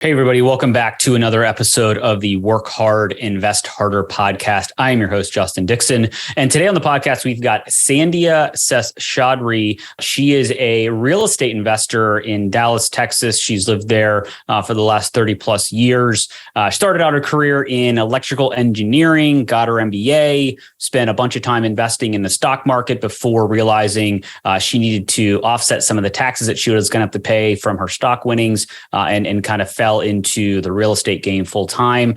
Hey, everybody. Welcome back to another episode of the Work Hard, Invest Harder podcast. I am your host, Justin Dixon. And today on the podcast, we've got Sandhya Seshadri. She is a real estate investor in Dallas, Texas. She's lived there for the last 30 plus years. Started out her career in electrical engineering, got her MBA, spent a bunch of time investing in the stock market before realizing she needed to offset some of the taxes that she was going to have to pay from her stock winnings and kind of fell into the real estate game full time.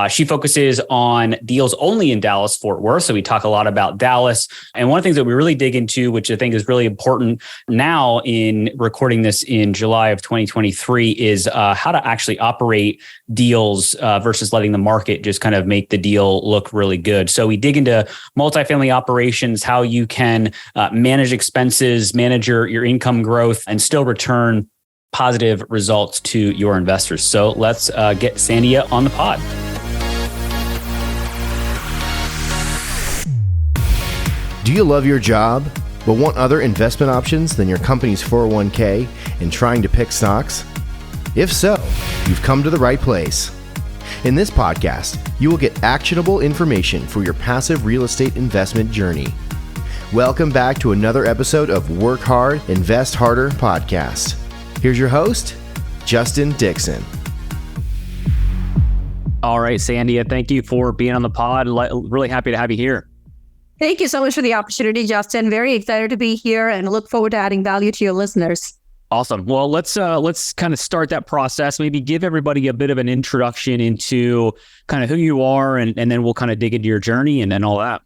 She focuses on deals only in Dallas, Fort Worth. So we talk a lot about Dallas. And one of the things that we really dig into, which I think is really important now in recording this in July of 2023, is how to actually operate deals versus letting the market just kind of make the deal look really good. So we dig into multifamily operations, how you can manage expenses, manage your income growth, and still return positive results to your investors. So let's get Sandhya on the pod. Do you love your job, but want other investment options than your company's 401k and trying to pick stocks? If so, you've come to the right place. In this podcast, you will get actionable information for your passive real estate investment journey. Welcome back to another episode of Work Hard, Invest Harder podcast. Here's your host, Justin Dixon. All right, Sandhya, thank you for being on the pod. Really happy to have you here. Thank you so much for the opportunity, Justin. Very excited to be here and look forward to adding value to your listeners. Awesome. Well, let's kind of start that process. Maybe give everybody a bit of an introduction into kind of who you are, and then we'll kind of dig into your journey and all that.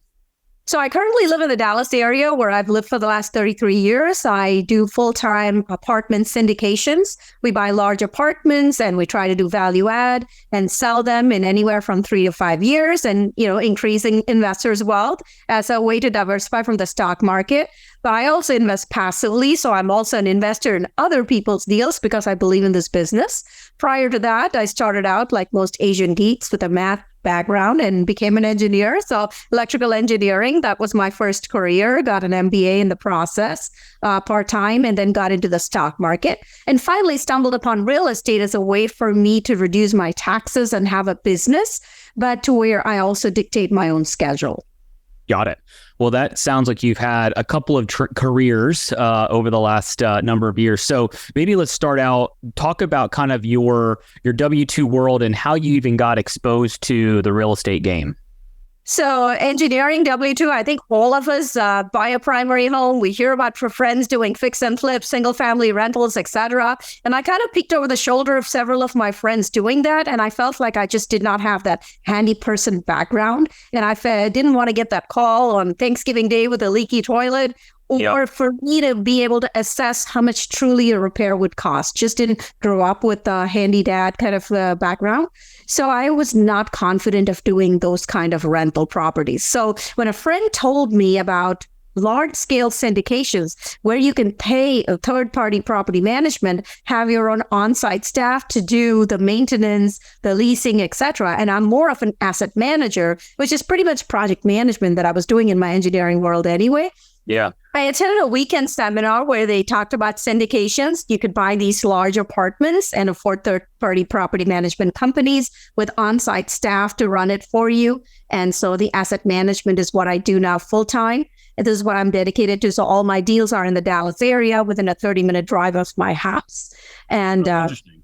So I currently live in the Dallas area where I've lived for the last 33 years. I do full-time apartment syndications. We buy large apartments and we try to do value add and sell them in anywhere from 3 to 5 years and, increasing investors' wealth as a way to diversify from the stock market. But I also invest passively. So I'm also an investor in other people's deals because I believe in this business. Prior to that, I started out like most Asian geeks with a math background and became an engineer. So electrical engineering, that was my first career. Got an MBA in the process, part-time, and then got into the stock market. And finally stumbled upon real estate as a way for me to reduce my taxes and have a business, but to where I also dictate my own schedule. Got it. Well, that sounds like you've had a couple of careers over the last number of years. So maybe let's start out, talk about kind of your W-2 world and how you even got exposed to the real estate game. So engineering W-2, I think all of us buy a primary home. We hear about friends doing fix and flip, single family rentals, etc. And I kind of peeked over the shoulder of several of my friends doing that. And I felt like I just did not have that handy person background. And I didn't want to get that call on Thanksgiving Day with a leaky toilet. Or for me to be able to assess how much truly a repair would cost. Just didn't grow up with a handy dad kind of background. So I was not confident of doing those kind of rental properties. So when a friend told me about large-scale syndications where you can pay a third-party property management, have your own on-site staff to do the maintenance, the leasing, etc. And I'm more of an asset manager, which is pretty much project management that I was doing in my engineering world anyway. Yeah. I attended a weekend seminar where they talked about syndications. You could buy these large apartments and afford third-party property management companies with on-site staff to run it for you. And so the asset management is what I do now full-time. And this is what I'm dedicated to. So all my deals are in the Dallas area within a 30-minute drive of my house. And interesting.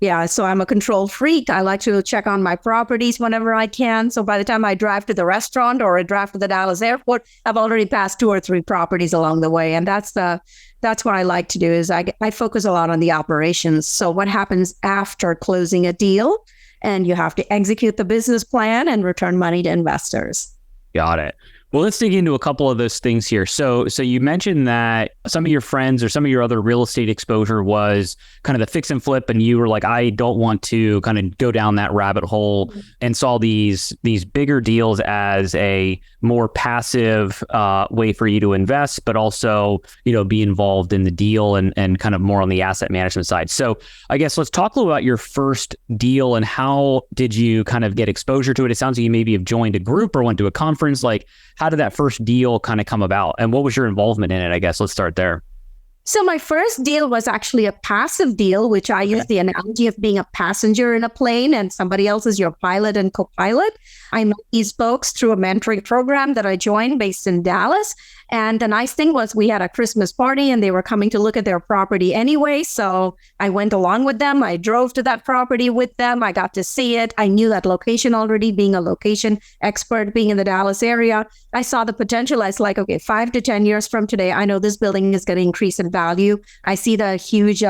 Yeah, so I'm a control freak. I like to check on my properties whenever I can. So by the time I drive to the restaurant or I drive to the Dallas airport, I've already passed 2 or 3 properties along the way. And that's what I like to do is I focus a lot on the operations. So what happens after closing a deal, and you have to execute the business plan and return money to investors. Got it. Well, let's dig into a couple of those things here. So you mentioned that some of your friends or some of your other real estate exposure was kind of the fix and flip, and you were like, I don't want to kind of go down that rabbit hole, and saw these bigger deals as a more passive way for you to invest, but also, be involved in the deal and kind of more on the asset management side. So I guess let's talk a little about your first deal and how did you kind of get exposure to it? It sounds like you maybe have joined a group or went to a conference. Like, how did that first deal kind of come about, and what was your involvement in it? I guess let's start there. So my first deal was actually a passive deal, which I use the analogy of being a passenger in a plane and somebody else is your pilot and co-pilot. I met these folks through a mentoring program that I joined based in Dallas. And the nice thing was we had a Christmas party and they were coming to look at their property anyway. So I went along with them. I drove to that property with them. I got to see it. I knew that location already, being a location expert, being in the Dallas area. I saw the potential. I was like, okay, 5 to 10 years from today, I know this building is going to increase in value. I see the huge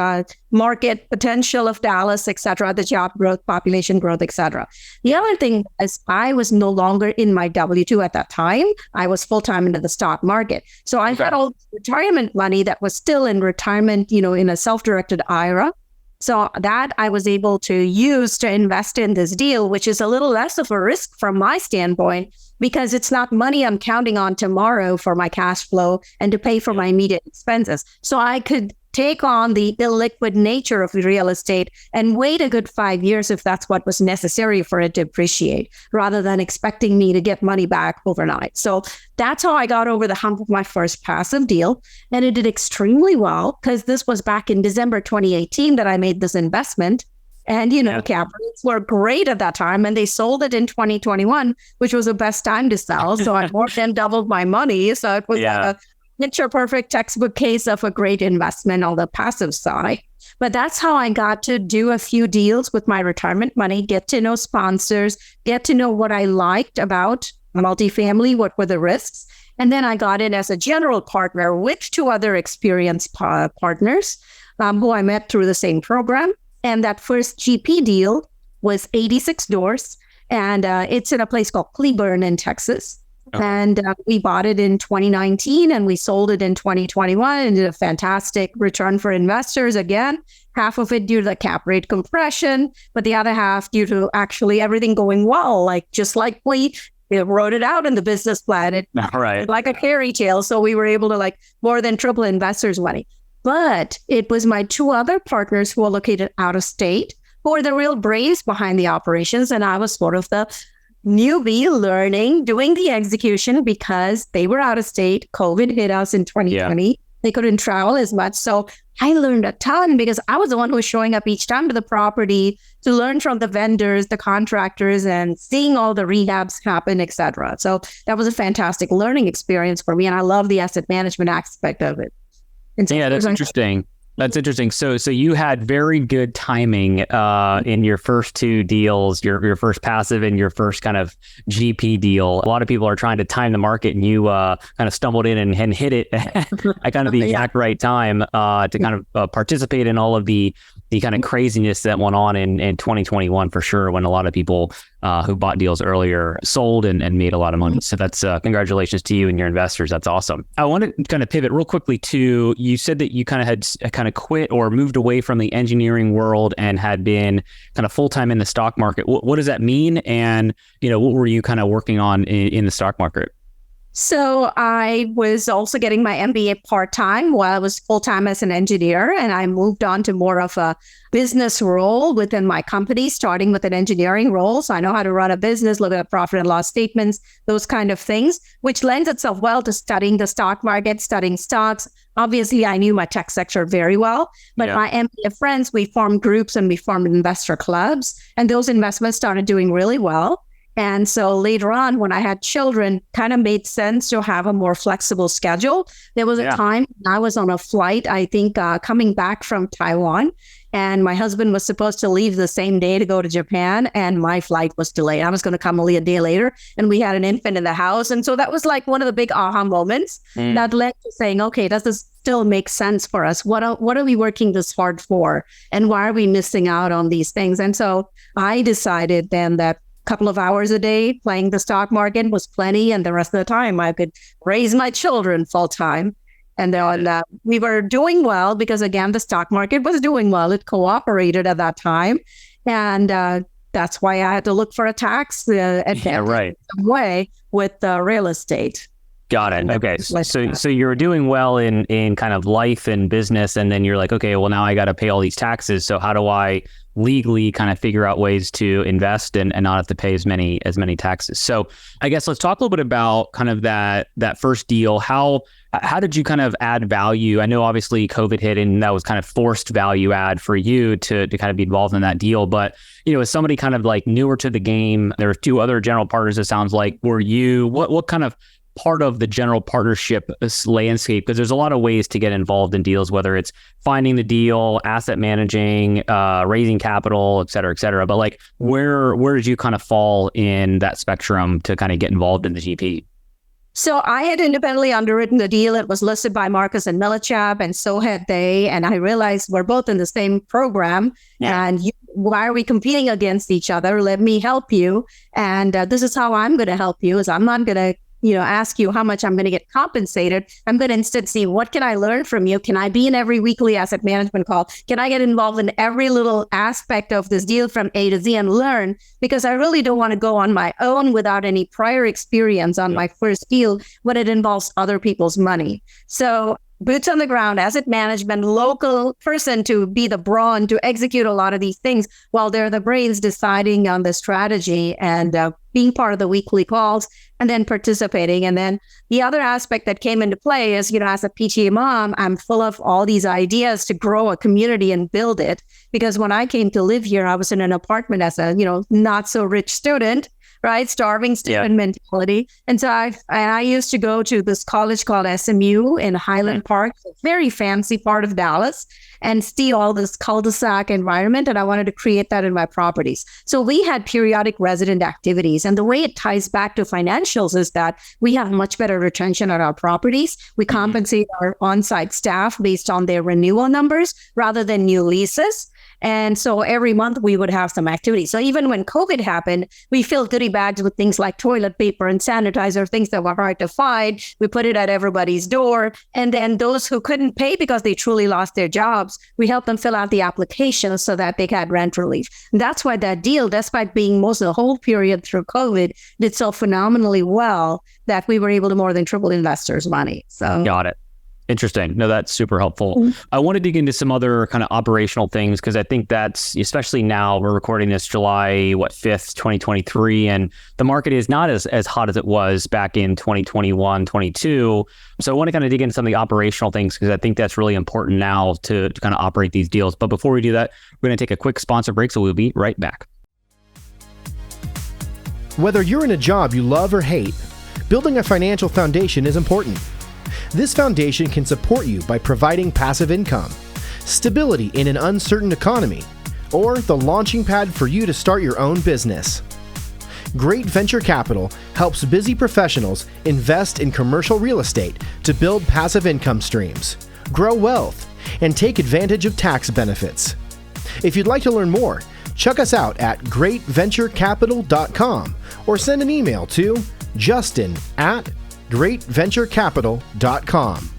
market potential of Dallas, et cetera, the job growth, population growth, et cetera. The other thing is I was no longer in my W-2 at that time. I was full-time into the stock market. So I had all this retirement money that was still in retirement, in a self-directed IRA. So that I was able to use to invest in this deal, which is a little less of a risk from my standpoint, because it's not money I'm counting on tomorrow for my cash flow and to pay for my immediate expenses. So I could take on the illiquid nature of real estate and wait a good 5 years if that's what was necessary for it to appreciate, rather than expecting me to get money back overnight. So that's how I got over the hump of my first passive deal. And it did extremely well because this was back in December 2018 that I made this investment. And, cap rates were great at that time. And they sold it in 2021, which was the best time to sell. So I more than doubled my money. So it was a picture perfect textbook case of a great investment on the passive side. But that's how I got to do a few deals with my retirement money, get to know sponsors, get to know what I liked about multifamily, what were the risks. And then I got in as a general partner with 2 other experienced partners who I met through the same program. And that first GP deal was 86 doors. And it's in a place called Cleburne in Texas. And we bought it in 2019 and we sold it in 2021 and did a fantastic return for investors. Again, half of it due to the cap rate compression, but the other half due to actually everything going well, just like we wrote it out in the business plan. Like a fairy tale. So we were able to more than triple investors' money. But it was my 2 other partners who were located out of state who were the real brains behind the operations. And I was sort of the newbie learning, doing the execution because they were out of state. COVID hit us in 2020. Yeah. They couldn't travel as much. So I learned a ton because I was the one who was showing up each time to the property to learn from the vendors, the contractors, and seeing all the rehabs happen, et cetera. So that was a fantastic learning experience for me. And I love the asset management aspect of it. Yeah, that's interesting. That's interesting. So you had very good timing in your first 2 deals, your first passive and your first kind of GP deal. A lot of people are trying to time the market, and you kind of stumbled in and hit it at kind of the exact right time to kind of participate in all of the kind of craziness that went on in 2021 for sure, when a lot of people who bought deals earlier sold and made a lot of money. So that's congratulations to you and your investors. That's awesome. I want to kind of pivot real quickly to, you said that you kind of had kind of quit or moved away from the engineering world and had been kind of full-time in the stock market. What does that mean? And, what were you kind of working on in the stock market? So I was also getting my MBA part-time while I was full-time as an engineer, and I moved on to more of a business role within my company, starting with an engineering role. So I know how to run a business, look at profit and loss statements, those kind of things, which lends itself well to studying the stock market, studying stocks. Obviously, I knew my tech sector very well, but my MBA friends, we formed groups and we formed investor clubs, and those investments started doing really well. And so later on, when I had children, kind of made sense to have a more flexible schedule. There was a time I was on a flight, I think, coming back from Taiwan, and my husband was supposed to leave the same day to go to Japan, and my flight was delayed. I was going to come only a day later, and we had an infant in the house. And so that was like one of the big aha moments that led to saying, okay, does this still make sense for us? What are we working this hard for? And why are we missing out on these things? And so I decided then that couple of hours a day playing the stock market was plenty, and the rest of the time I could raise my children full time. And then we were doing well because, again, the stock market was doing well. It cooperated at that time, and that's why I had to look for a tax advantage way with real estate. Got it. Okay. So you were doing well in kind of life and business, and then you're like, okay, well, now I got to pay all these taxes. So how do I legally kind of figure out ways to invest and not have to pay as many taxes. So I guess let's talk a little bit about kind of that first deal. How did you kind of add value? I know obviously COVID hit and that was kind of forced value add for you to kind of be involved in that deal. But, as somebody kind of like newer to the game, there were two other general partners, it sounds like. Were you, what kind of part of the general partnership landscape? Because there's a lot of ways to get involved in deals, whether it's finding the deal, asset managing, raising capital, et cetera. But like, where did you kind of fall in that spectrum to kind of get involved in the GP? So I had independently underwritten the deal. It was listed by Marcus and Millichap, and so had they. And I realized we're both in the same program. Yeah. And why are we competing against each other? Let me help you. And this is how I'm going to help you. Is I'm not going to ask you how much I'm going to get compensated. I'm going to instead see, what can I learn from you? Can I be in every weekly asset management call? Can I get involved in every little aspect of this deal from A to Z and learn? Because I really don't want to go on my own without any prior experience on my first deal when it involves other people's money. So boots on the ground, asset management, local person to be the brawn to execute a lot of these things while they're the brains deciding on the strategy and being part of the weekly calls and then participating. And then the other aspect that came into play is, as a PTA mom, I'm full of all these ideas to grow a community and build it. Because when I came to live here, I was in an apartment as a, not so rich student, right? Starving student mentality. And so I used to go to this college called SMU in Highland Park, a very fancy part of Dallas, and see all this cul-de-sac environment. And I wanted to create that in my properties. So we had periodic resident activities. And the way it ties back to financials is that we have much better retention at our properties. We compensate our on-site staff based on their renewal numbers rather than new leases. And so every month we would have some activity. So even when COVID happened, we filled goodie bags with things like toilet paper and sanitizer, things that were hard to find. We put it at everybody's door. And then those who couldn't pay because they truly lost their jobs, we helped them fill out the application so that they had rent relief. And that's why that deal, despite being most of the whole period through COVID, did so phenomenally well that we were able to more than triple investors' money. So got it. Interesting. No, that's super helpful. Mm-hmm. I want to dig into some other kind of operational things because I think that's, especially now, we're recording this July 5th, 2023, and the market is not as hot as it was back in 2021, 22. So I want to kind of dig into some of the operational things because I think that's really important now to kind of operate these deals. But before we do that, we're going to take a quick sponsor break, so we'll be right back. Whether you're in a job you love or hate, building a financial foundation is important. This foundation can support you by providing passive income, stability in an uncertain economy, or the launching pad for you to start your own business. Great Venture Capital helps busy professionals invest in commercial real estate to build passive income streams, grow wealth, and take advantage of tax benefits. If you'd like to learn more, check us out at greatventurecapital.com or send an email to justin@greatventurecapital.com.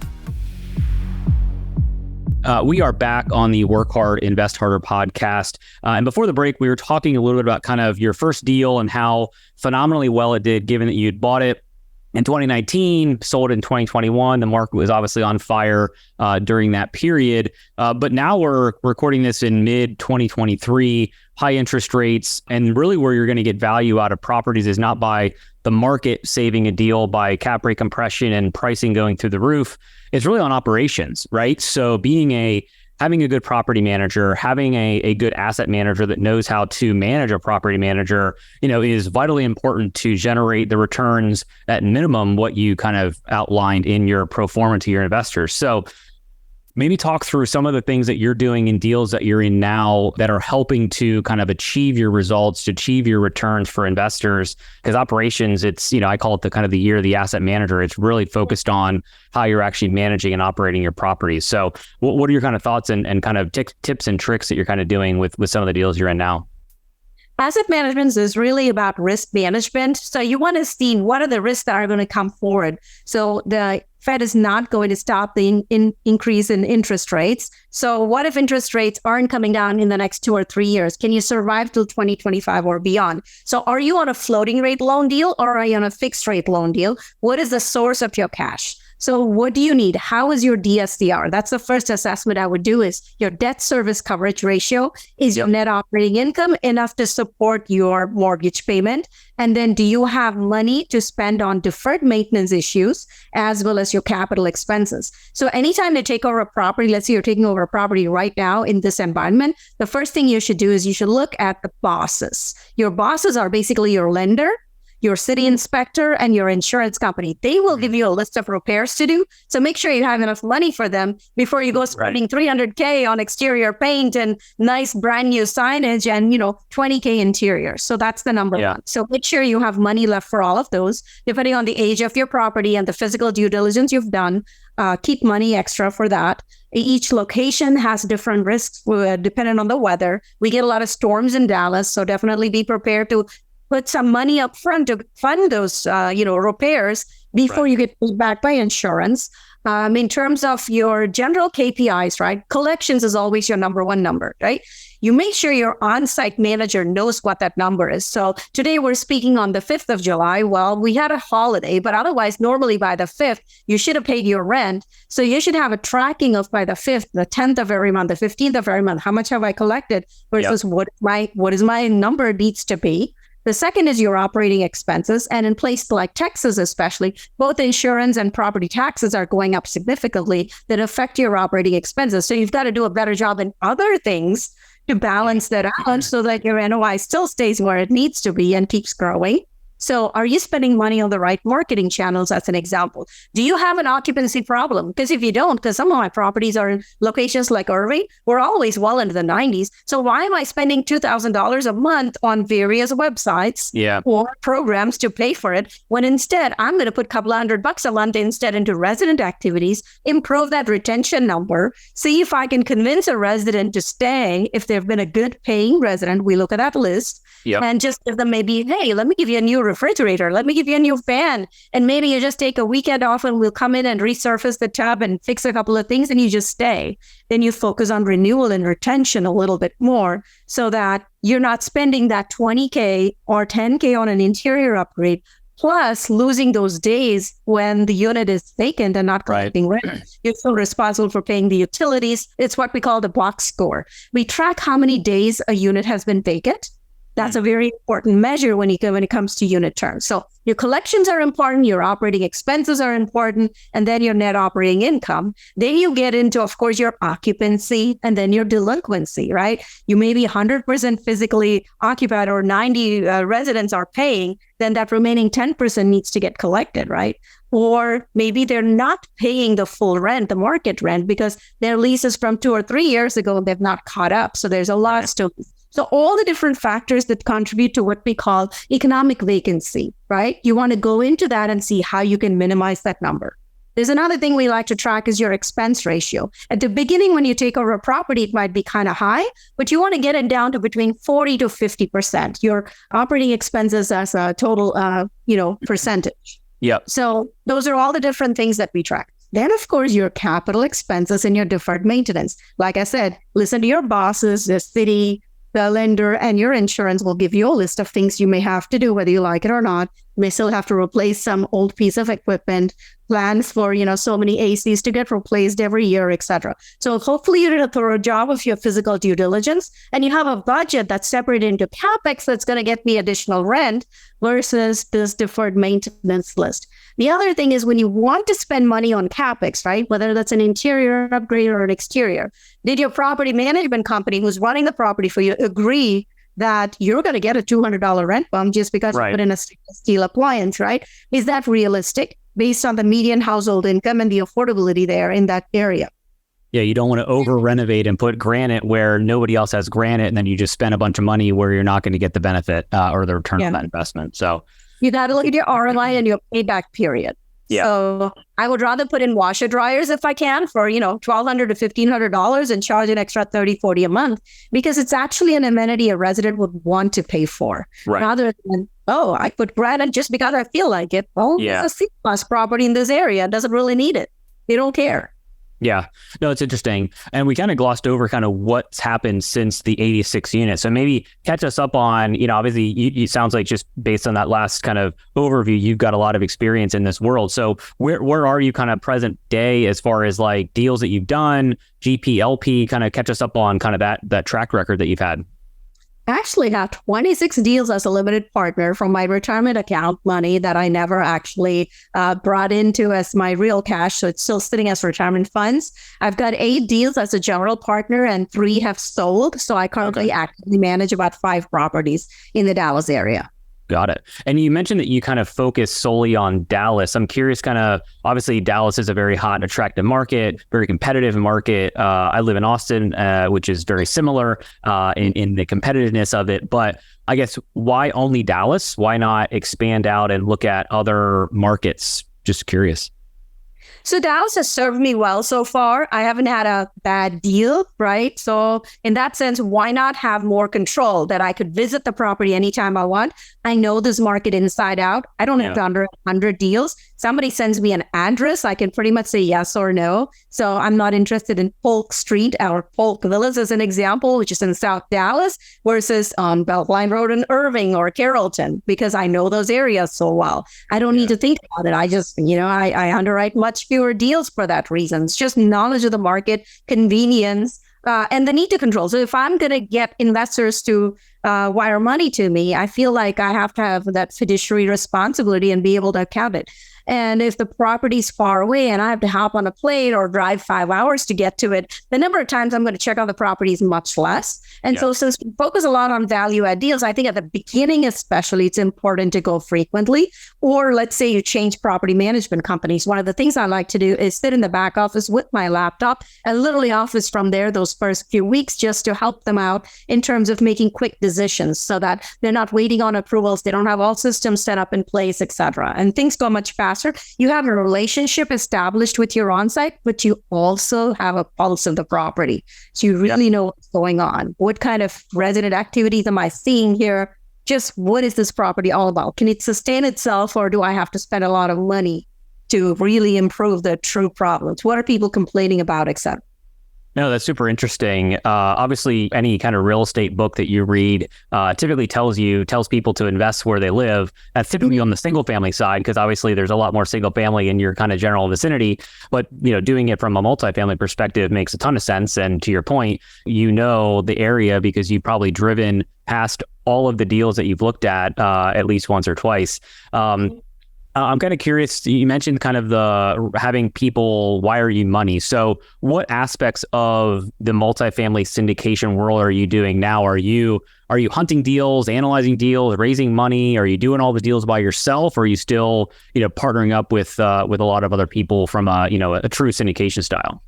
We are back on the Work Hard, Invest Harder podcast. And before the break, we were talking a little bit about kind of your first deal and how phenomenally well it did, given that you'd bought it in 2019, sold in 2021. The market was obviously on fire during that period. But now we're recording this in mid-2023, high interest rates, and really where you're going to get value out of properties is not by the market saving a deal by cap rate compression and pricing going through the roof. It's really on operations, right? So having a good property manager, having a good asset manager that knows how to manage a property manager, is vitally important to generate the returns at minimum, what you kind of outlined in your pro forma to your investors. So maybe talk through some of the things that you're doing in deals that you're in now that are helping to kind of achieve your results, to achieve your returns for investors. Because operations, it's, I call it the kind of the year of the asset manager. It's really focused on how you're actually managing and operating your properties. So what are your kind of thoughts and kind of tips and tricks that you're kind of doing with some of the deals you're in now? Asset management is really about risk management. So you want to see what are the risks that are going to come forward. So the Fed is not going to stop the increase in interest rates. So what if interest rates aren't coming down in the next 2 or 3 years? Can you survive till 2025 or beyond? So are you on a floating rate loan deal or are you on a fixed rate loan deal? What is the source of your cash? So what do you need? How is your DSCR? That's the first assessment I would do is your debt service coverage ratio. Is your net operating income enough to support your mortgage payment? And then do you have money to spend on deferred maintenance issues as well as your capital expenses? So anytime you take over a property, let's say you're taking over a property right now in this environment, the first thing you should do is you should look at the bosses. Your bosses are basically your lender, your city inspector, and your insurance company. They will give you a list of repairs to do. So make sure you have enough money for them before you go spending $300K on exterior paint and nice brand new signage and, $20K interior. So that's the number one. So make sure you have money left for all of those. Depending on the age of your property and the physical due diligence you've done, keep money extra for that. Each location has different risks depending on the weather. We get a lot of storms in Dallas, so definitely be prepared to put some money up front to fund those, repairs before you get paid back by insurance. In terms of your general KPIs, right? Collections is always your number one number, right? You make sure your on-site manager knows what that number is. So today we're speaking on the 5th of July. Well, we had a holiday, but otherwise, normally by the 5th, you should have paid your rent. So you should have a tracking of by the 5th, the 10th of every month, the 15th of every month. How much have I collected versus what is my number needs to be? The second is your operating expenses. And in places like Texas, especially, both insurance and property taxes are going up significantly that affect your operating expenses. So you've got to do a better job in other things to balance that out so that your NOI still stays where it needs to be and keeps growing. So are you spending money on the right marketing channels, as an example? Do you have an occupancy problem? Because if you don't, because some of my properties are in locations like Irving, we're always well into the 90s. So why am I spending $2,000 a month on various websites or programs to pay for it, when instead I'm going to put a couple $100 a month instead into resident activities, improve that retention number, see if I can convince a resident to stay if they've been a good paying resident. We look at that list. And just give them maybe, hey, let me give you a new refrigerator. Let me give you a new fan. And maybe you just take a weekend off and we'll come in and resurface the tub and fix a couple of things and you just stay. Then you focus on renewal and retention a little bit more so that you're not spending that $20K or $10K on an interior upgrade, plus losing those days when the unit is vacant and not collecting rent. You're still responsible for paying the utilities. It's what we call the box score. We track how many days a unit has been vacant. That's a very important measure when it comes to unit terms. So your collections are important, your operating expenses are important, and then your net operating income. Then you get into, of course, your occupancy and then your delinquency, right? You may be 100% physically occupied or 90 residents are paying, then that remaining 10% needs to get collected, right? Or maybe they're not paying the full rent, the market rent, because their lease is from 2 or 3 years ago and they've not caught up. So there's a lot still. So all the different factors that contribute to what we call economic vacancy, right? You want to go into that and see how you can minimize that number. There's another thing we like to track is your expense ratio. At the beginning, when you take over a property, it might be kind of high, but you want to get it down to between 40 to 50%, your operating expenses as a total, percentage. So those are all the different things that we track. Then, of course, your capital expenses and your deferred maintenance. Like I said, listen to your bosses, the city, the lender, and your insurance will give you a list of things you may have to do, whether you like it or not. You may still have to replace some old piece of equipment, plans for, so many ACs to get replaced every year, etc. So hopefully you did a thorough job of your physical due diligence and you have a budget that's separated into CapEx that's going to get me additional rent versus this deferred maintenance list. The other thing is when you want to spend money on CapEx, right? Whether that's an interior upgrade or an exterior, did your property management company who's running the property for you agree that you're going to get a $200 rent bump just because you put in a steel appliance, right? Is that realistic based on the median household income and the affordability there in that area? Yeah, you don't want to over renovate and put granite where nobody else has granite, and then you just spend a bunch of money where you're not going to get the benefit or the return on that investment. So you got to look at your ROI and your payback period. So I would rather put in washer dryers if I can for, $1,200 to $1,500 and charge an extra $30, $40 a month, because it's actually an amenity a resident would want to pay for rather than, I put granite just because I feel like it. Well, it's a C-plus property in this area. It doesn't really need it. They don't care. Yeah, no, it's interesting. And we kind of glossed over kind of what's happened since the 86 units. So maybe catch us up on, obviously it sounds like just based on that last kind of overview, you've got a lot of experience in this world. So where are you kind of present day as far as like deals that you've done, GP, LP, kind of catch us up on kind of that track record that you've had? I actually have 26 deals as a limited partner from my retirement account money that I never actually brought into as my real cash. So it's still sitting as retirement funds. I've got 8 deals as a general partner and 3 have sold. So I currently actively manage about 5 properties in the Dallas area. Got it. And you mentioned that you kind of focus solely on Dallas. I'm curious, kind of, obviously Dallas is a very hot and attractive market, very competitive market. I live in Austin, which is very similar in the competitiveness of it. But I guess why only Dallas? Why not expand out and look at other markets? Just curious. So Dallas has served me well so far. I haven't had a bad deal, right? So in that sense, why not have more control that I could visit the property anytime I want? I know this market inside out. I don't have to underwrite 100 deals. Somebody sends me an address, I can pretty much say yes or no. So I'm not interested in Polk Street or Polk Villas as an example, which is in South Dallas, versus on Beltline Road in Irving or Carrollton, because I know those areas so well. I don't need to think about it. I just, I underwrite much fewer deals for that reason. It's just knowledge of the market, convenience, and the need to control. So if I'm going to get investors to wire money to me, I feel like I have to have that fiduciary responsibility and be able to account it. And if the property's far away and I have to hop on a plane or drive 5 hours to get to it, the number of times I'm going to check out the property is much less. And so since we focus a lot on value add deals, I think at the beginning especially, it's important to go frequently. Or let's say you change property management companies. One of the things I like to do is sit in the back office with my laptop and literally office from there those first few weeks just to help them out in terms of making quick decisions so that they're not waiting on approvals. They don't have all systems set up in place, etc. And things go much faster. You have a relationship established with your on-site, but you also have a pulse of the property. So you really know what's going on. What kind of resident activities am I seeing here? Just what is this property all about? Can it sustain itself, or do I have to spend a lot of money to really improve the true problems? What are people complaining about, etc.? No, that's super interesting. Obviously, any kind of real estate book that you read typically tells people to invest where they live. That's typically on the single family side, because obviously there's a lot more single family in your kind of general vicinity. But doing it from a multifamily perspective makes a ton of sense. And to your point, the area because you've probably driven past all of the deals that you've looked at least once or twice. I'm kind of curious, you mentioned kind of the having people wire you money. So what aspects of the multifamily syndication world are you doing now? Are you hunting deals, analyzing deals, raising money? Are you doing all the deals by yourself? Or are you still, partnering up with a lot of other people from a true syndication style?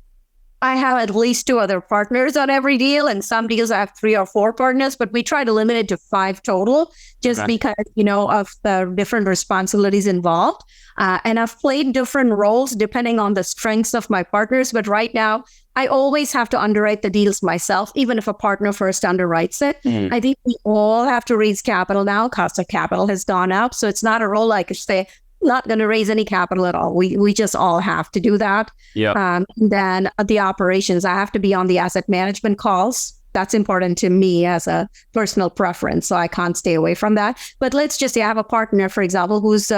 I have at least 2 other partners on every deal, and some deals I have 3 or 4 partners, but we try to limit it to 5 total just because, of the different responsibilities involved. And I've played different roles depending on the strengths of my partners. But right now, I always have to underwrite the deals myself, even if a partner first underwrites it. I think we all have to raise capital now. Cost of capital has gone up. So it's not a role I could say, not going to raise any capital at all. We just all have to do that. And then the operations, I have to be on the asset management calls. That's important to me as a personal preference. So I can't stay away from that. But let's just say I have a partner, for example, who's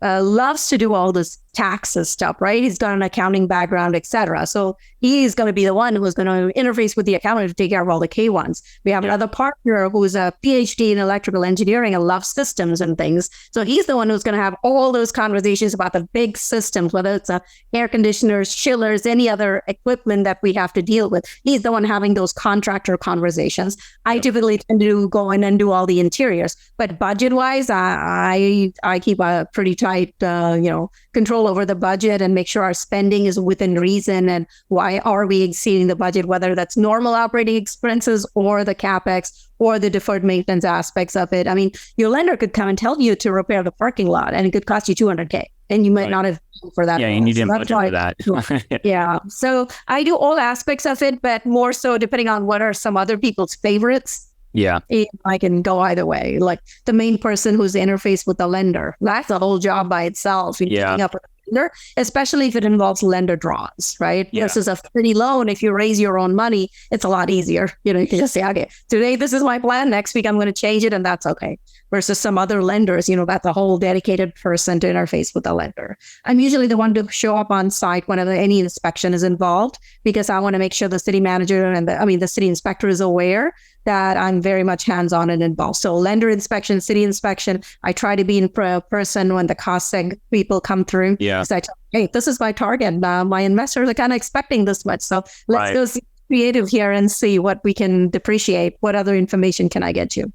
loves to do all this taxes stuff, right? He's got an accounting background, etc. So he's going to be the one who's going to interface with the accountant to take care of all the K1s. We have another partner who's a PhD in electrical engineering and loves systems and things. So he's the one who's going to have all those conversations about the big systems, whether it's air conditioners, chillers, any other equipment that we have to deal with. He's the one having those contractor conversations. I typically tend to go in and do all the interiors. But budget-wise, I keep a pretty tight, control over the budget and make sure our spending is within reason. And why are we exceeding the budget, whether that's normal operating expenses or the CapEx or the deferred maintenance aspects of it. I mean, your lender could come and tell you to repair the parking lot and it could cost you $200K and you might not have for that. Yeah, and you didn't budget for that. Yeah. So I do all aspects of it, but more so depending on what are some other people's favorites. Yeah. I can go either way. Like the main person who's the interface with the lender. That's a whole job by itself. Keeping up with lender, especially if it involves lender draws, right? Yeah. This is a free loan. If you raise your own money, it's a lot easier. You can just say, okay, today this is my plan. Next week I'm going to change it, and that's okay. Versus some other lenders, that's a whole dedicated person to interface with the lender. I'm usually the one to show up on site whenever any inspection is involved, because I want to make sure the city manager and the city inspector is aware that I'm very much hands-on and involved. So lender inspection, city inspection, I try to be in person when the cost seg people come through. Yeah. Because I tell, hey, this is my target. My investors are kind of expecting this much. So let's go see creative here and see what we can depreciate. What other information can I get you?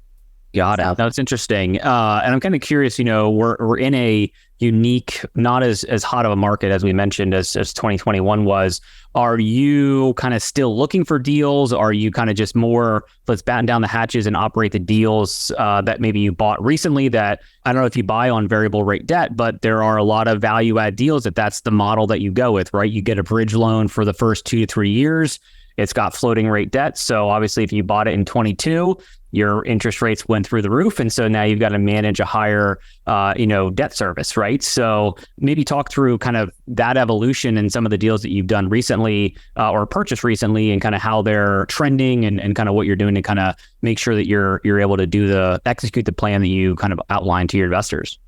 Got it. That's interesting. And I'm kind of curious, we're in a unique, not as hot of a market as we mentioned as 2021 was. Are you kind of still looking for deals? Are you kind of just more, let's batten down the hatches and operate the deals that maybe you bought recently that, I don't know if you buy on variable rate debt, but there are a lot of value add deals that's the model that you go with, right? You get a bridge loan for the first 2 to 3 years. It's got floating rate debt. So obviously if you bought it in 22, your interest rates went through the roof. And so now you've got to manage a higher, debt service, right? So maybe talk through kind of that evolution and some of the deals that you've done recently or purchased recently and kind of how they're trending and kind of what you're doing to kind of make sure that you're able to execute the plan that you kind of outlined to your investors.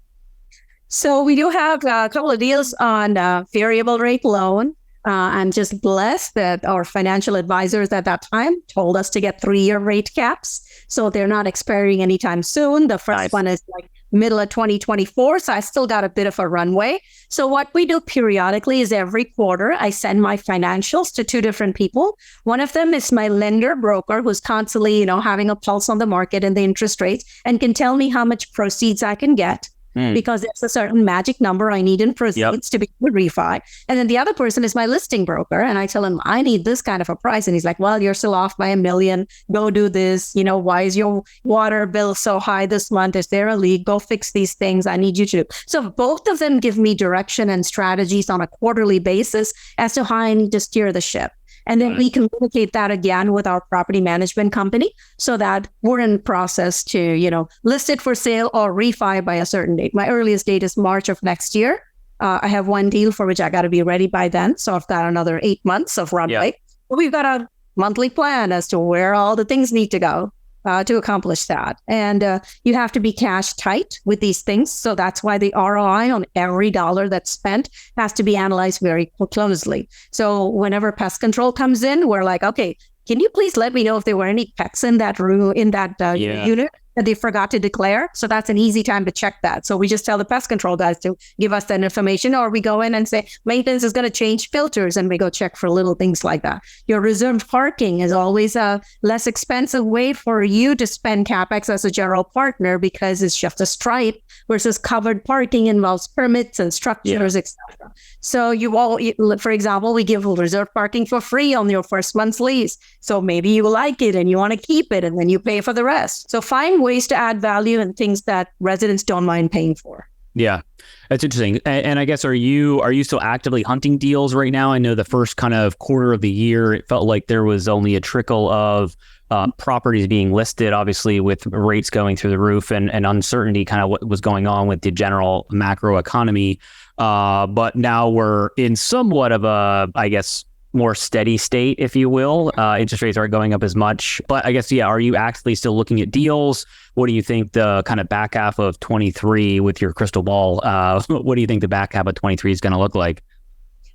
So we do have a couple of deals on variable rate loan. I'm just blessed that our financial advisors at that time told us to get 3-year rate caps. So they're not expiring anytime soon. The first one is like middle of 2024. So I still got a bit of a runway. So what we do periodically is every quarter, I send my financials to 2 different people. One of them is my lender broker who's constantly, having a pulse on the market and the interest rates and can tell me how much proceeds I can get. Because there's a certain magic number I need in proceeds to be able to refi. And then the other person is my listing broker. And I tell him, I need this kind of a price. And he's like, well, you're still off by $1 million. Go do this. Why is your water bill so high this month? Is there a leak? Go fix these things. I need you to. So both of them give me direction and strategies on a quarterly basis as to how I need to steer the ship. And then we communicate that again with our property management company so that we're in process to, list it for sale or refi by a certain date. My earliest date is March of next year. I have one deal for which I got to be ready by then. So I've got another 8 months of runway. But we've got a monthly plan as to where all the things need to go to accomplish that. And you have to be cash tight with these things. So that's why the ROI on every dollar that's spent has to be analyzed very closely. So whenever pest control comes in, we're like, okay, can you please let me know if there were any pets in that room, in that unit that they forgot to declare? So that's an easy time to check that. So we just tell the pest control guys to give us that information, or we go in and say, maintenance is going to change filters, and we go check for little things like that. Your reserved parking is always a less expensive way for you to spend CapEx as a general partner because it's just a stripe versus covered parking involves permits and structures, etc. So for example, we give reserved parking for free on your first month's lease. So maybe you like it and you want to keep it, and then you pay for the rest. So find ways to add value and things that residents don't mind paying for. Yeah, that's interesting. And I guess, are you still actively hunting deals right now? I know the first kind of quarter of the year, it felt like there was only a trickle of properties being listed, obviously with rates going through the roof and uncertainty kind of what was going on with the general macro economy. But now we're in somewhat of a, I guess, more steady state, if you will. Interest rates aren't going up as much. But I guess, are you actually still looking at deals? What do you think the kind of back half of 23 with your crystal ball? What do you think the back half of 23 is going to look like?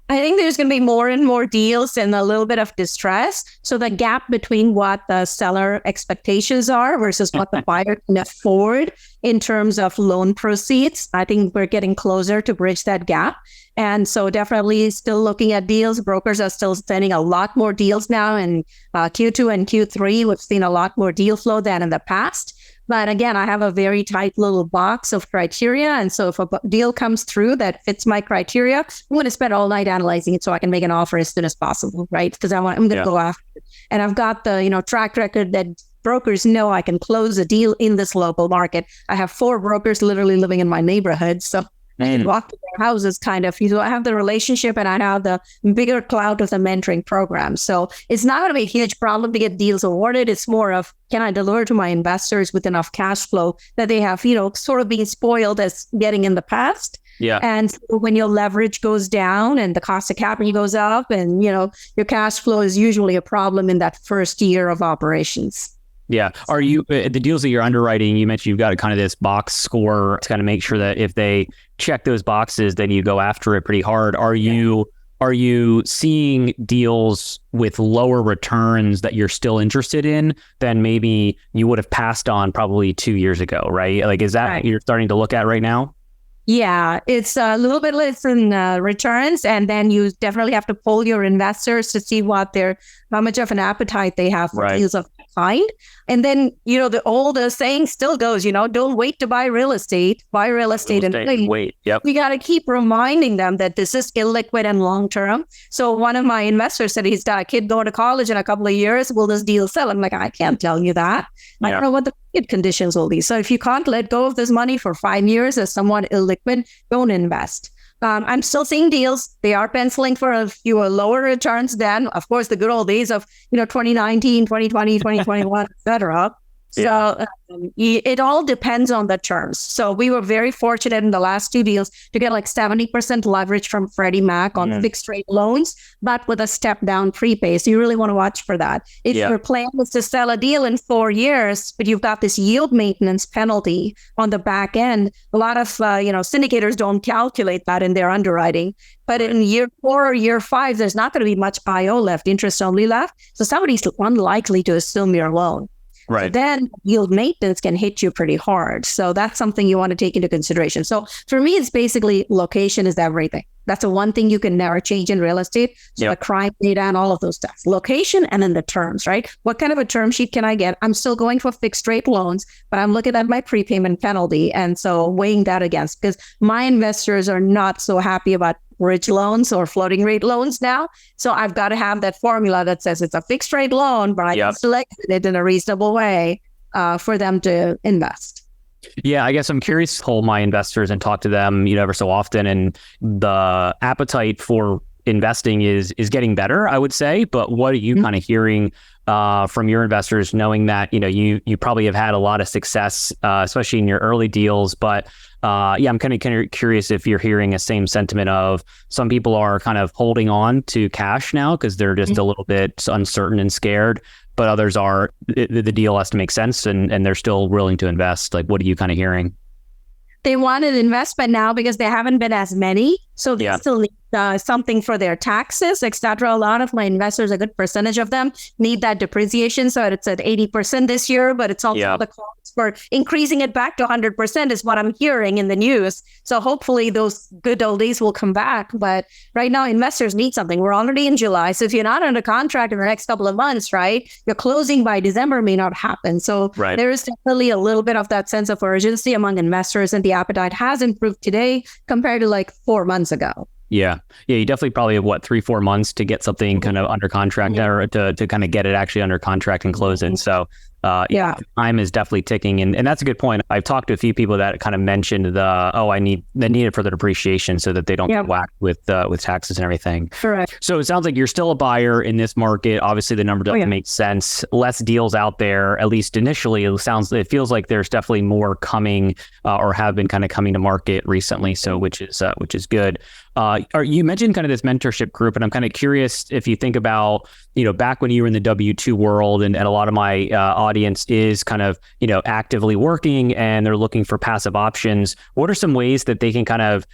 I think there's going to be more and more deals and a little bit of distress. So the gap between what the seller expectations are versus what the buyer can afford in terms of loan proceeds, I think we're getting closer to bridge that gap. And so definitely still looking at deals. Brokers are still sending a lot more deals now in Q2 and Q3. We've seen a lot more deal flow than in the past. But again, I have a very tight little box of criteria. And so if a deal comes through that fits my criteria, I'm going to spend all night analyzing it so I can make an offer as soon as possible, right? Because I'm going to go after it. And I've got the track record that brokers know I can close a deal in this local market. I have 4 brokers literally living in my neighborhood. So I can walk to their houses kind of. I have the relationship and I have the bigger clout of the mentoring program. So it's not going to be a huge problem to get deals awarded. It's more of, can I deliver to my investors with enough cash flow that they have, sort of being spoiled as getting in the past? Yeah. And so when your leverage goes down and the cost of capital goes up, and your cash flow is usually a problem in that first year of operations. Yeah. Are you the deals that you're underwriting? You mentioned you've got kind of this box score to kind of make sure that if they check those boxes, then you go after it pretty hard. Are you seeing deals with lower returns that you're still interested in than maybe you would have passed on probably 2 years ago, right? Like, is that what you're starting to look at right now? Yeah, it's a little bit less in returns, and then you definitely have to poll your investors to see how much of an appetite they have for deals of that kind. And then, the old saying still goes, don't wait to buy real estate. Buy real estate and wait. Yep. We got to keep reminding them that this is illiquid and long term. So one of my investors said he's got a kid going to college in a couple of years. Will this deal sell? I'm like, I can't tell you that. I don't know what the market conditions will be. So if you can't let go of this money for 5 years as somewhat illiquid, don't invest. I'm still seeing deals. They are penciling for a few lower returns than, of course, the good old days of 2019, 2020, 2021, et cetera. So it all depends on the terms. So we were very fortunate in the last 2 deals to get like 70% leverage from Freddie Mac on fixed rate loans, but with a step down prepay. So you really want to watch for that. If your plan is to sell a deal in 4 years, but you've got this yield maintenance penalty on the back end, a lot of syndicators don't calculate that in their underwriting. But in year 4 or year 5, there's not going to be much IO left, interest only left. So somebody's unlikely to assume your loan. Right. So then yield maintenance can hit you pretty hard. So that's something you want to take into consideration. So for me, it's basically location is everything. That's the one thing you can never change in real estate. So the crime data and all of those stuff. Location and then the terms, right? What kind of a term sheet can I get? I'm still going for fixed rate loans, but I'm looking at my prepayment penalty. And so weighing that against, because my investors are not so happy about bridge loans or floating rate loans now. So I've got to have that formula that says it's a fixed rate loan, but I can still exit it in a reasonable way for them to invest. Yeah, I guess I'm curious to hold my investors and talk to them, ever so often. And the appetite for investing is getting better, I would say. But what are you kind of hearing from your investors, knowing that, you probably have had a lot of success, especially in your early deals. But I'm kind of curious if you're hearing a same sentiment of some people are kind of holding on to cash now because they're just a little bit uncertain and scared. But others are, the deal has to make sense and they're still willing to invest. Like, what are you kind of hearing? They wanted investment now because there haven't been as many. So they still need something for their taxes, et cetera. A lot of my investors, a good percentage of them, need that depreciation. So it's at 80% this year, but it's also the cost for increasing it back to 100% is what I'm hearing in the news. So hopefully those good old days will come back. But right now, investors need something. We're already in July. So if you're not under contract in the next couple of months, right, your closing by December may not happen. So there is definitely a little bit of that sense of urgency among investors, and the appetite has improved today compared to like 4 months ago. Yeah. You definitely probably have 3-4 months to get something kind of under contract or to kind of get it actually under contract and close it. So time is definitely ticking. And that's a good point. I've talked to a few people that kind of mentioned I need it for the depreciation so that they don't get whacked with taxes and everything. Correct. So it sounds like you're still a buyer in this market. Obviously the number doesn't make sense. Less deals out there, at least initially. It feels like there's definitely more coming or have been kind of coming to market recently. So which is good. You mentioned kind of this mentorship group, and I'm kind of curious if you think about, back when you were in the W-2 world, and a lot of my audience is kind of, actively working and they're looking for passive options. What are some ways that they can kind of,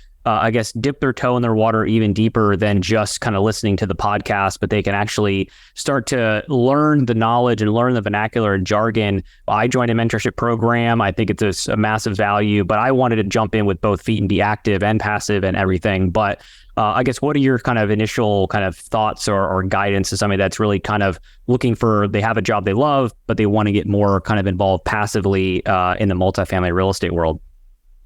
dip their toe in their water even deeper than just kind of listening to the podcast, but they can actually start to learn the knowledge and learn the vernacular and jargon? I joined a mentorship program. I think it's a massive value, but I wanted to jump in with both feet and be active and passive and everything. But what are your kind of initial kind of thoughts or guidance to somebody that's really kind of looking they have a job they love, but they want to get more kind of involved passively in the multifamily real estate world?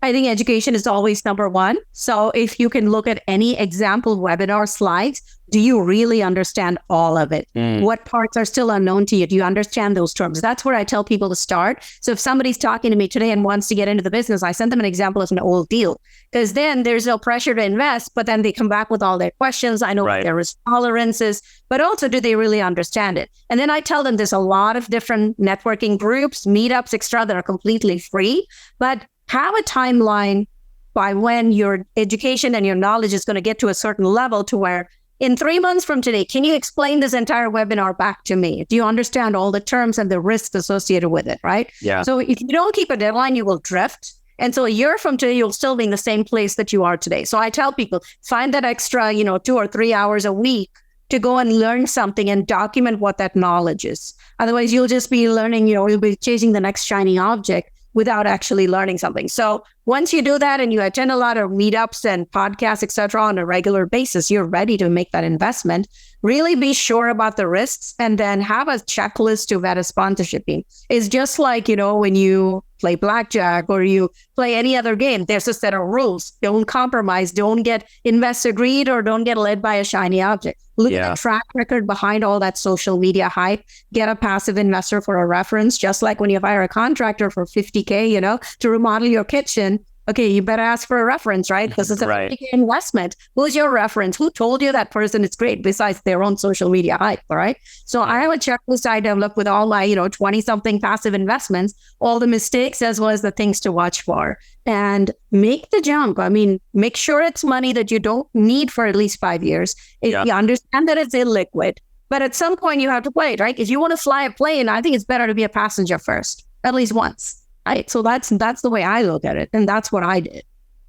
I think education is always number one. So if you can look at any example webinar slides, do you really understand all of it? What parts are still unknown to you? Do you understand those terms? That's where I tell people to start. So if somebody's talking to me today and wants to get into the business, I send them an example of an old deal, because then there's no pressure to invest, but then they come back with all their questions. I know what their risk tolerances, but also do they really understand it? And then I tell them there's a lot of different networking groups, meetups, extra that are completely free, but have a timeline by when your education and your knowledge is going to get to a certain level to where in 3 months from today, can you explain this entire webinar back to me? Do you understand all the terms and the risks associated with it, right? Yeah. So if you don't keep a deadline, you will drift. And so a year from today, you'll still be in the same place that you are today. So I tell people, find that extra, 2 or 3 hours a week to go and learn something and document what that knowledge is. Otherwise, you'll just be learning, you'll be chasing the next shiny object without actually learning something. So once you do that and you attend a lot of meetups and podcasts, et cetera, on a regular basis, you're ready to make that investment. Really be sure about the risks and then have a checklist to vet a sponsorship team. It's just like, when you play blackjack or you play any other game, there's a set of rules. Don't compromise, don't get investor greed or don't get led by a shiny object. Look at the track record behind all that social media hype. Get a passive investor for a reference, just like when you hire a contractor for $50K, to remodel your kitchen. Okay, you better ask for a reference, right? Because it's a $50K investment. Who's your reference? Who told you that person is great besides their own social media hype, all right? So I have a checklist I developed with all my, 20-something passive investments, all the mistakes as well as the things to watch for. And make the jump. I mean, make sure it's money that you don't need for at least 5 years. If you understand that it's illiquid, but at some point you have to play it, right? If you want to fly a plane, I think it's better to be a passenger first, at least once. Right. So that's the way I look at it. And that's what I did.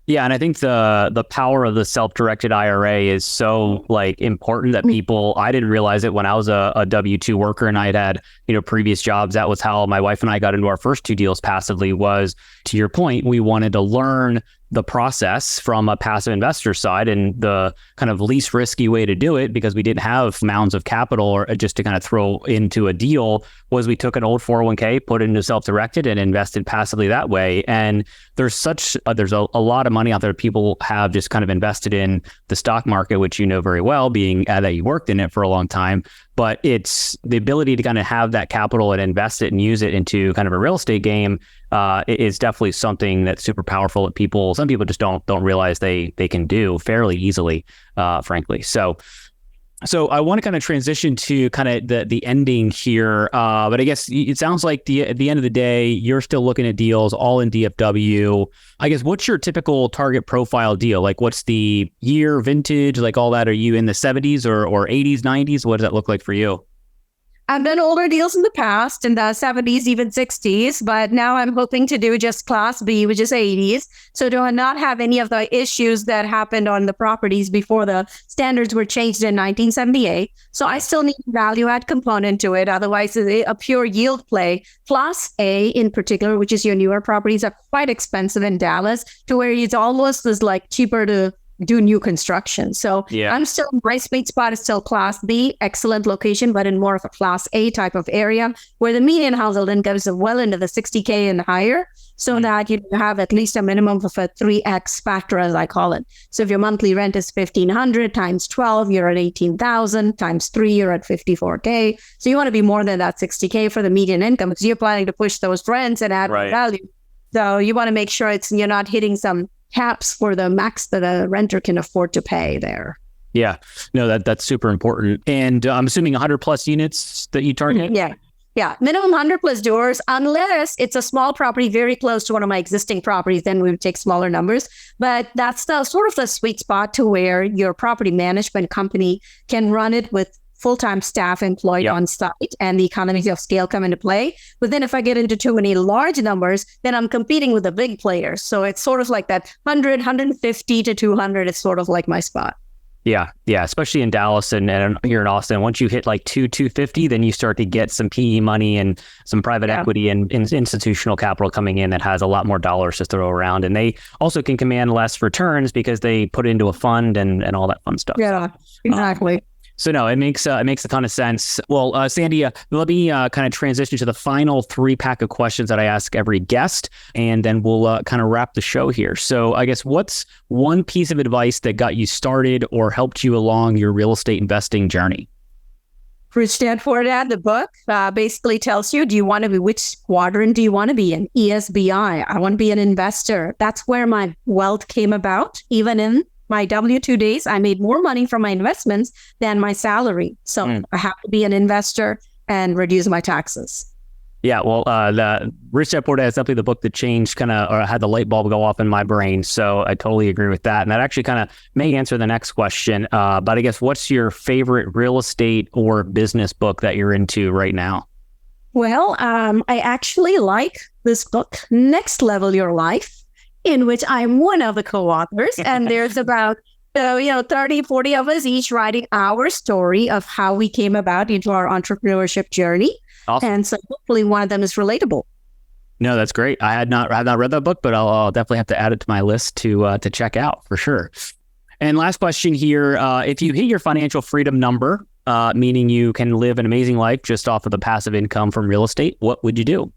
Yeah. And I think the power of the self-directed IRA is so important that I didn't realize it when I was a W-2 worker and I had previous jobs. That was how my wife and I got into our first 2 deals passively was, to your point, we wanted to learn the process from a passive investor side, and the kind of least risky way to do it, because we didn't have mounds of capital or just to kind of throw into a deal, was we took an old 401k, put it into self-directed and invested passively that way. And there's a lot of money out there people have just kind of invested in the stock market, which very well, being that you worked in it for a long time. But it's the ability to kind of have that capital and invest it and use it into kind of a real estate game is definitely something that's super powerful that some people just don't realize they can do fairly easily, frankly. So I want to kind of transition to kind of the ending here. But I guess it sounds like at the end of the day, you're still looking at deals all in DFW. I guess, what's your typical target profile deal? What's the year, vintage, all that? Are you in the 70s or 80s, 90s? What does that look like for you? I've done older deals in the past, in the 70s, even 60s, but now I'm hoping to do just Class B, which is 80s. So do I not have any of the issues that happened on the properties before the standards were changed in 1978. So I still need a value add component to it. Otherwise, it's a pure yield play. Class A in particular, which is your newer properties, are quite expensive in Dallas, to where it's almost cheaper to do new construction. So I'm still, my sweet spot is still Class B, excellent location, but in more of a Class A type of area where the median household income is well into the 60K and higher, so that you have at least a minimum of a 3x factor, as I call it. So if your monthly rent is $1,500 times 12, you're at $18,000 times 3, you're at $54K. So you want to be more than that 60K for the median income, because you're planning to push those rents and add value. So you want to make sure you're not hitting some caps for the max that a renter can afford to pay there. Yeah, no, that's super important. And I'm assuming 100 plus units that you target? Yeah. Minimum 100 plus doors, unless it's a small property very close to one of my existing properties, then we would take smaller numbers. But that's the sort of the sweet spot to where your property management company can run it with full-time staff employed on site, and the economies of scale come into play. But then if I get into too many large numbers, then I'm competing with the big players. So it's sort of like that 100, 150 to 200 is sort of like my spot. Yeah, especially in Dallas and here in Austin. Once you hit 250, then you start to get some PE money and some private equity and institutional capital coming in that has a lot more dollars to throw around. And they also can command less returns because they put it into a fund and all that fun stuff. Yeah, exactly. So no, it makes a ton of sense. Well, Sandhya, let me kind of transition to the final 3-pack of questions that I ask every guest, and then we'll kind of wrap the show here. So I guess, what's one piece of advice that got you started or helped you along your real estate investing journey? Rich Dad Poor Dad, the book, basically tells you, which quadrant do you want to be in? ESBI. I want to be an investor. That's where my wealth came about. Even in my W-2 days, I made more money from my investments than my salary. So I have to be an investor and reduce my taxes. Yeah, well, the Rich Dad Poor Dad is definitely the book that changed or had the light bulb go off in my brain. So I totally agree with that. And that actually kind of may answer the next question. But I guess what's your favorite real estate or business book that you're into right now? Well, I actually like this book, Next Level Your Life, in which I'm one of the co-authors. And there's about 30, 40 of us each writing our story of how we came about into our entrepreneurship journey. Awesome. And so hopefully one of them is relatable. No, that's great. I had not read that book, but I'll definitely have to add it to my list to check out for sure. And last question here. If you hit your financial freedom number, meaning you can live an amazing life just off of the passive income from real estate, what would you do?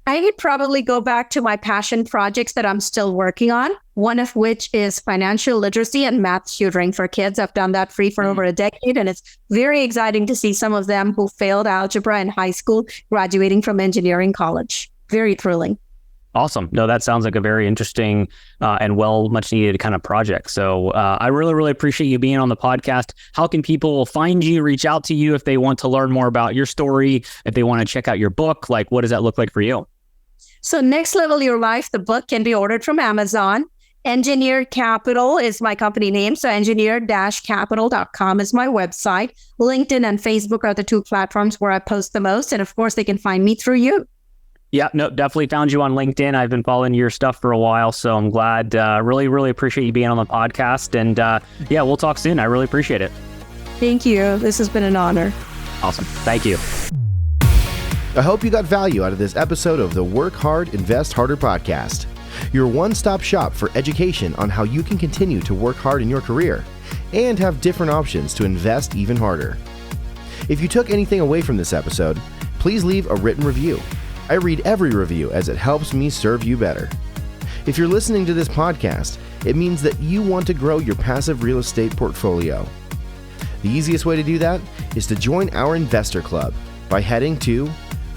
I would probably go back to my passion projects that I'm still working on, one of which is financial literacy and math tutoring for kids. I've done that free for over a decade, and it's very exciting to see some of them who failed algebra in high school graduating from engineering college. Very thrilling. Awesome. No, that sounds like a very interesting and much needed kind of project. So I really, really appreciate you being on the podcast. How can people find you, reach out to you if they want to learn more about your story, if they want to check out your book? Like, what does that look like for you? So Next Level Your Life, the book can be ordered from Amazon. Engineered Capital is my company name. So engineered-capital.com is my website. LinkedIn and Facebook are the two platforms where I post the most. And of course, they can find me through you. Yeah, no, definitely found you on LinkedIn. I've been following your stuff for a while, so I'm glad. Really, really appreciate you being on the podcast. And yeah, we'll talk soon. I really appreciate it. Thank you. This has been an honor. Awesome. Thank you. I hope you got value out of this episode of the Work Hard, Invest Harder podcast, your one-stop shop for education on how you can continue to work hard in your career and have different options to invest even harder. If you took anything away from this episode, please leave a written review. I read every review as it helps me serve you better. If you're listening to this podcast, it means that you want to grow your passive real estate portfolio. The easiest way to do that is to join our investor club by heading to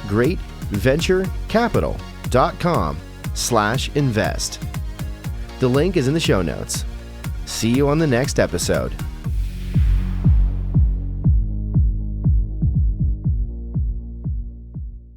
greatventurecapital.com/invest. The link is in the show notes. See you on the next episode.